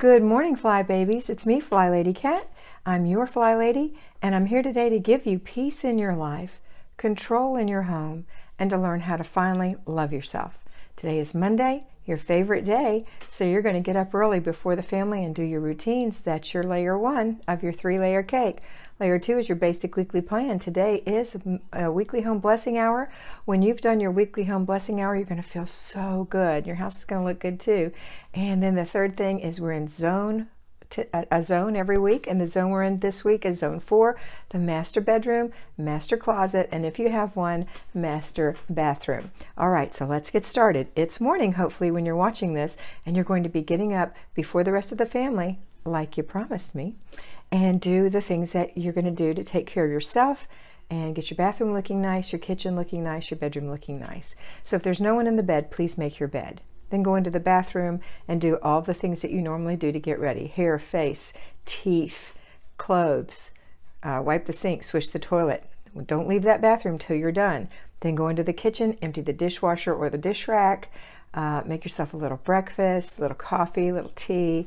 Good morning, Fly Babies. It's me, FlyLady Kat. I'm your Fly Lady, and I'm here today to give you peace in your life, control in your home, and to learn how to finally love yourself. Today is Monday, your favorite day, so you're going to get up early before the family and do your routines. That's your layer 1 of your 3-layer cake. Layer 2 is your basic weekly plan. Today is a weekly home blessing hour. When you've done your weekly home blessing hour, you're going to feel so good. Your house is going to look good too. And then the third thing is we're in a zone every week, and the zone we're in this week is zone 4, the master bedroom, master closet, and if you have one, master bathroom. All right, so let's get started. It's morning, hopefully, when you're watching this, and you're going to be getting up before the rest of the family, like you promised me, and do the things that you're going to do to take care of yourself and get your bathroom looking nice, your kitchen looking nice, your bedroom looking nice. So if there's no one in the bed, please make your bed. Then go into the bathroom and do all the things that you normally do to get ready. Hair, face, teeth, clothes, wipe the sink, swish the toilet. Don't leave that bathroom till you're done. Then go into the kitchen, empty the dishwasher or the dish rack, make yourself a little breakfast, a little coffee, a little tea.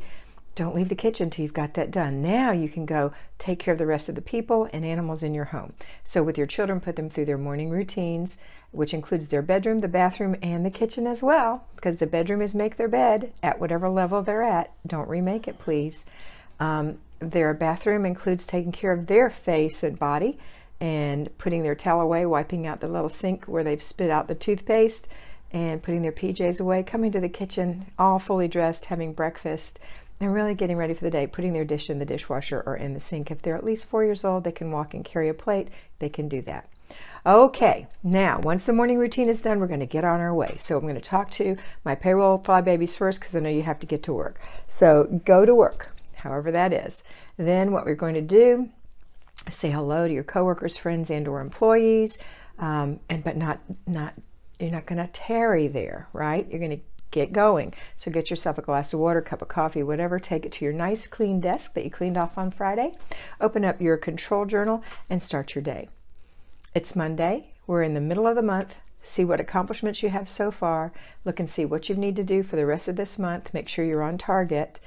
Don't leave the kitchen till you've got that done. Now you can go take care of the rest of the people and animals in your home. So with your children, put them through their morning routines, which includes their bedroom, the bathroom, and the kitchen as well, because the bedroom is make their bed at whatever level they're at. Don't remake it, please. Their bathroom includes taking care of their face and body and putting their towel away, wiping out the little sink where they've spit out the toothpaste, and putting their PJs away, coming to the kitchen all fully dressed, having breakfast, and really getting ready for the day, putting their dish in the dishwasher or in the sink. If they're at least 4 years old, they can walk and carry a plate, they can do that. Okay, now once the morning routine is done, we're going to get on our way. So I'm going to talk to my payroll Fly Babies first, because I know you have to get to work. So go to work, however that is. Then what we're going to do is say hello to your coworkers, friends, and or employees, but you're not going to tarry there, right? You're going to get going. So get yourself a glass of water, cup of coffee, whatever. Take it to your nice clean desk that you cleaned off on Friday. Open up your control journal and start your day. It's Monday. We're in the middle of the month. See what accomplishments you have so far. Look and see what you need to do for the rest of this month. Make sure you're on target.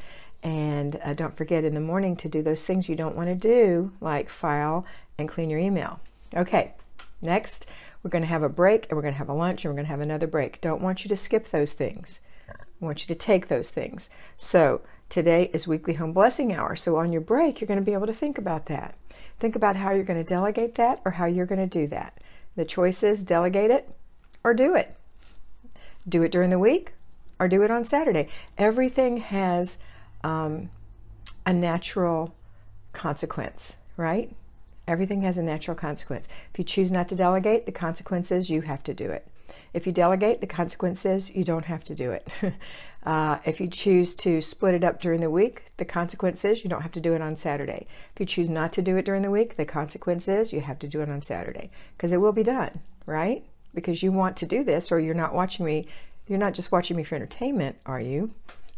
And don't forget in the morning to do those things you don't want to do, like file and clean your email. Okay, next. We're going to have a break, and we're going to have a lunch, and we're going to have another break. Don't want you to skip those things. I want you to take those things. So today is weekly home blessing hour. So on your break, you're going to be able to think about that. Think about how you're going to delegate that or how you're going to do that. The choice is delegate it or do it. Do it during the week or do it on Saturday. Everything has a natural consequence, right? Everything has a natural consequence. If you choose not to delegate, the consequence is you have to do it. If you delegate, the consequence is you don't have to do it. If you choose to split it up during the week, the consequence is you don't have to do it on Saturday. If you choose not to do it during the week, the consequence is you have to do it on Saturday, because it will be done, right? Because you want to do this, or you're not watching me. You're not just watching me for entertainment, are you?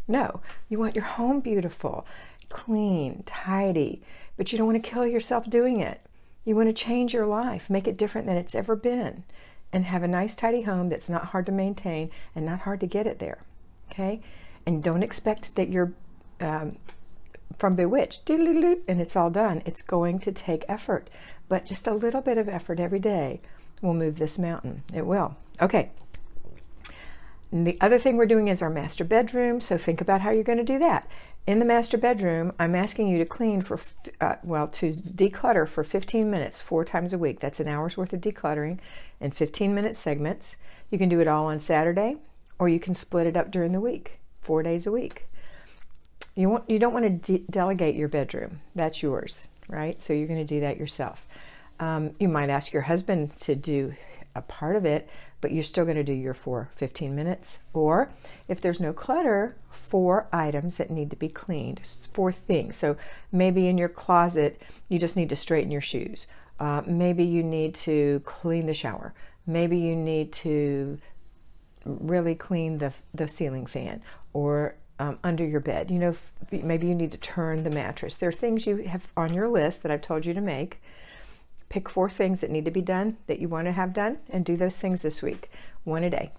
No, you want your home beautiful, clean, tidy, but you don't want to kill yourself doing it. You want to change your life, make it different than it's ever been, and have a nice, tidy home that's not hard to maintain and not hard to get it there, okay? And don't expect that you're from Bewitched, and it's all done. It's going to take effort, but just a little bit of effort every day will move this mountain. It will. Okay. And the other thing we're doing is our master bedroom, so think about how you're going to do that. In the master bedroom, I'm asking you to clean to declutter for 15 minutes, 4 times a week. That's an hour's worth of decluttering in 15-minute segments. You can do it all on Saturday, or you can split it up during the week, 4 days a week. You don't want to delegate your bedroom. That's yours, right? So you're going to do that yourself. You might ask your husband to do a part of it, but you're still going to do your 15 minutes. Or if there's no clutter, 4 items that need to be cleaned, 4 things. So maybe in your closet, you just need to straighten your shoes. Maybe you need to clean the shower. Maybe you need to really clean the ceiling fan, or under your bed. You know, maybe you need to turn the mattress. There are things you have on your list that I've told you to make. Pick 4 things that need to be done, that you want to have done, and do those things this week. 1 a day,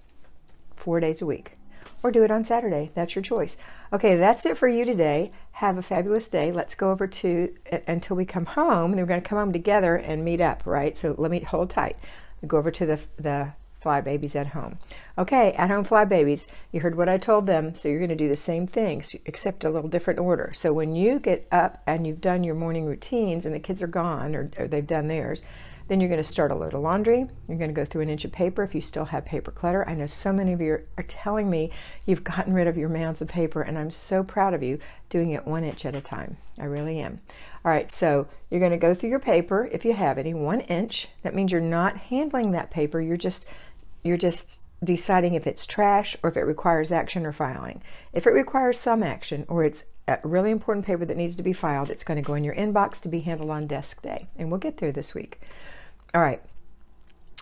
4 days a week. or do it on Saturday. That's your choice. Okay, that's it for you today. Have a fabulous day. Let's go over to, until we come home, and we're going to come home together and meet up, right? So let me hold tight. Go over to the Fly Babies at home. Okay, at home Fly Babies, you heard what I told them, so you're going to do the same things, except a little different order. So when you get up and you've done your morning routines and the kids are gone, or they've done theirs, then you're going to start a load of laundry. You're going to go through an inch of paper if you still have paper clutter. I know so many of you are telling me you've gotten rid of your mounds of paper, and I'm so proud of you doing it 1 inch at a time. I really am. All right, so you're going to go through your paper, if you have any, 1 inch. That means you're not handling that paper. You're just deciding if it's trash or if it requires action or filing. If it requires some action, or it's a really important paper that needs to be filed, it's going to go in your inbox to be handled on desk day, and we'll get there this week. All right,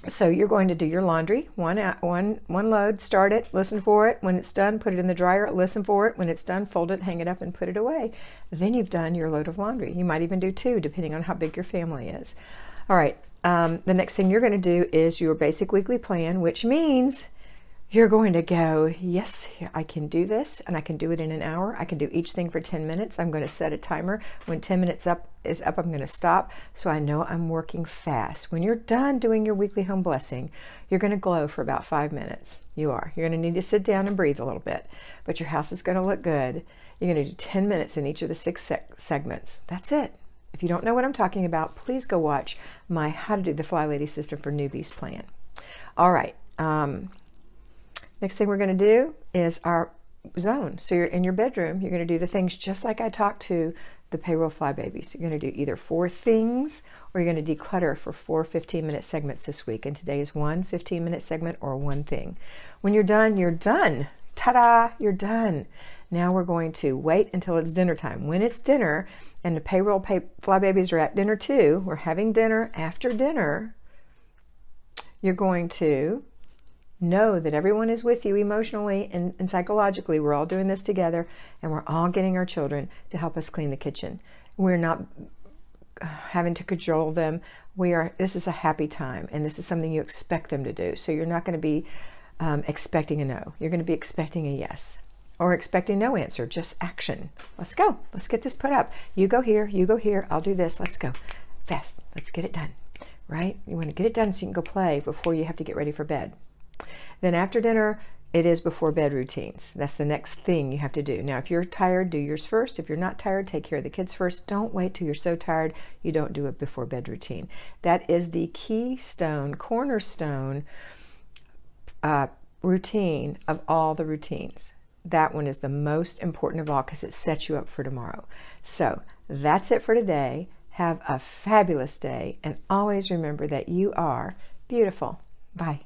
so you're going to do your laundry, one load, start it, listen for it. When it's done, put it in the dryer, listen for it. When it's done, fold it, hang it up, and put it away. Then you've done your load of laundry. You might even do 2, depending on how big your family is. All right, the next thing you're going to do is your basic weekly plan, which means you're going to go, yes, I can do this, and I can do it in an hour. I can do each thing for 10 minutes. I'm going to set a timer. When 10 minutes is up, I'm going to stop, so I know I'm working fast. When you're done doing your weekly home blessing, you're going to glow for about 5 minutes. You are. You're going to need to sit down and breathe a little bit, but your house is going to look good. You're going to do 10 minutes in each of the 6 segments. That's it. If you don't know what I'm talking about, please go watch my How to Do the Fly Lady System for Newbies plan. All right. Next thing we're going to do is our zone. So you're in your bedroom. You're going to do the things just like I talked to the payroll Fly Babies. You're going to do either 4 things, or you're going to declutter for 4 15-minute segments this week. And today is 1 15-minute segment or 1 thing. When you're done, you're done. Ta-da! You're done. Now we're going to wait until it's dinner time. When it's dinner, and the payroll Fly Babies are at dinner too, we're having dinner. After dinner, you're going to know that everyone is with you emotionally and psychologically. We're all doing this together, and we're all getting our children to help us clean the kitchen. We're not having to cajole them. This is a happy time, and this is something you expect them to do. So you're not going to be expecting a no. You're going to be expecting a yes, or expecting no answer, just action. Let's go. Let's get this put up. You go here, I'll do this. Let's go. Fast. Let's get it done, right? You want to get it done so you can go play before you have to get ready for bed. Then after dinner, it is before bed routines. That's the next thing you have to do. Now, if you're tired, do yours first. If you're not tired, take care of the kids first. Don't wait till you're so tired you don't do it before bed routine. That is the keystone, cornerstone routine of all the routines. That one is the most important of all because it sets you up for tomorrow. So that's it for today. Have a fabulous day, and always remember that you are beautiful. Bye.